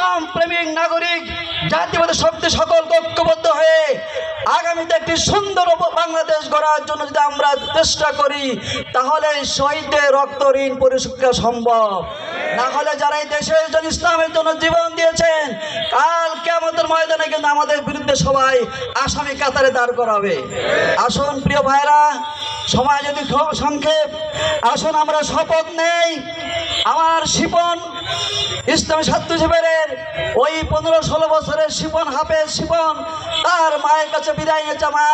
ইসলাম প্রেমিক নাগরিক জাতীয়বাদী শক্তি সকলকে ঐক্যবদ্ধ হয়ে আগামীতে একটি সুন্দর বাংলাদেশ গড়ার জন্য যদি আমরা চেষ্টা করি, তাহলে শহীদদের রক্ত ঋণ পরিশোধ করা সম্ভব। না হলে যারা এই দেশের জন্য ইসলামের জন্য জীবন দিয়েছেন, কাল কিয়ামতের ময়দানে কিন্তু আমাদের বিরুদ্ধে সবাই আসামি কাতারে দাঁড় করাবে। আসুন প্রিয় ভাইরা, সময় যদি সংক্ষেপ, আসুন আমরা শপথ নেই। আমার শিপন ইসলামী ছাত্র শিবিরের ওই 15-16 বছরের শিপন, হাফেজ শিপন, তার মায়ের কাছে বিদায় নিয়েছে, মা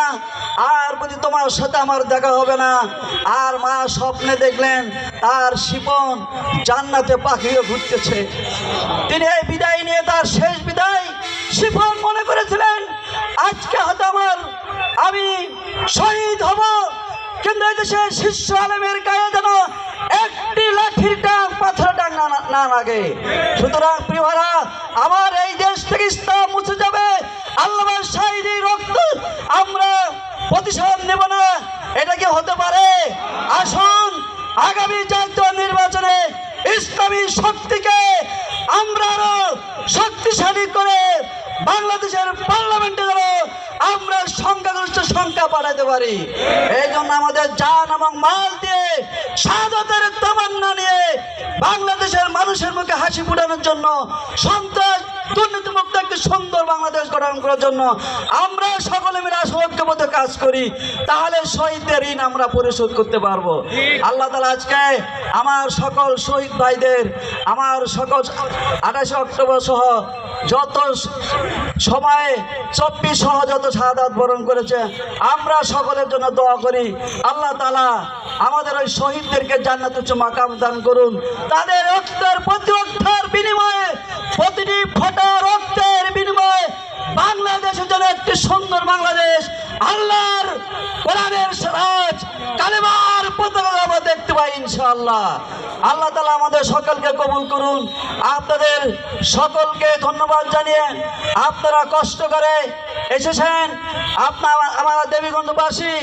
আর বুঝি তোমার সাথে আমার দেখা হবে না। আর মা স্বপ্নে দেখলেন তার শিপন জান্নাতে পাখি হয়ে ঘুরতেছে। তিনি এই বিদায় নিয়ে তার শেষ বিদায় শিপন মনে করেছিলেন আজকে হয়তো আমি শহীদ হব, কিন্তু এই দেশের শীর্ষ আলেমের গায়ে যেন একটি লাঠির ডাং, পাথরের ডাং না লাগে। সুতরাং প্রিয় ভাইরা, আমার এই দেশ থেকে ইসলাম মুছে যাবে, আল্লামা শহীদের রক্ত আমরা প্রতিশোধ নেব না, এটা কি হতে পারে? আসুন আগামী জাতীয় নির্বাচনে ইসলামী শক্তিকে আমরা আরো শক্তিশালী করে বাংলাদেশের পার্লামেন্টে যেন আমরা সংখ্যাগরিষ্ঠ সংখ্যা বাড়াতে পারি। এই জন্য আমাদের জান এবং মাল দিয়ে শাহাদাতের তামান্না নিয়ে বাংলাদেশের মানুষের মুখে হাসি ফুটানোর জন্য, সন্ত্রাস দুর্নীতিমুক্ত একটি সুন্দর বাংলাদেশ গঠন করার জন্য আমরা সকলে মিলে ঐক্যবদ্ধ কাজ করি, তাহলে শহীদদের ঋণ আমরা পরিশোধ করতে পারবো। আল্লাহ তাআলা আজকে আমার সকল শহীদ ভাইদের, আমার সকল 28 অক্টোবর সহ যত সময়ে 24 সহ যত শাহাদাত বরণ করেছে, আমরা সকলের জন্য দোয়া করি। আল্লাহ তাআলা আমাদের ওই শহীদদেরকে জান্নাতুল উচ্চ মাকাম দান করুন। তাদের রক্তের প্রতি রক্তের বিনিময়ে, প্রতিটি ফোঁটা রক্তের বিনিময়ে বাংলাদেশের জন্য একটি সুন্দর বাংলাদেশ, আল্লাহর কোরআনের রাজ, কালেমার পতাকা আমরা দেখতে পাই ইনশাআল্লাহ। আল্লাহ তাআলা আমাদের সকলকে কবুল করুন। আপনাদের সকলকে ধন্যবাদ জানিয়ে আপনারা কষ্ট করে এসেছেন, আমার দেবীগঞ্জবাসী,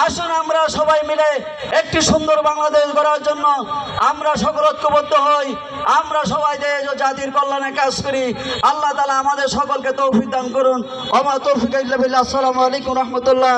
আসুন আমরা সবাই মিলে একটি সুন্দর বাংলাদেশ গড়ার জন্য আমরা সকল ঐক্যবদ্ধ হই, আমরা সবাই দেশ ও জাতির কল্যাণে কাজ করি। আল্লাহ তাআলা আমাদের সকলকে তৌফিক দান করুন। ওয়া মা তৌফিক ইল্লা বিল্লাহ। আসসালামু আলাইকুম ওয়া রাহমাতুল্লাহ।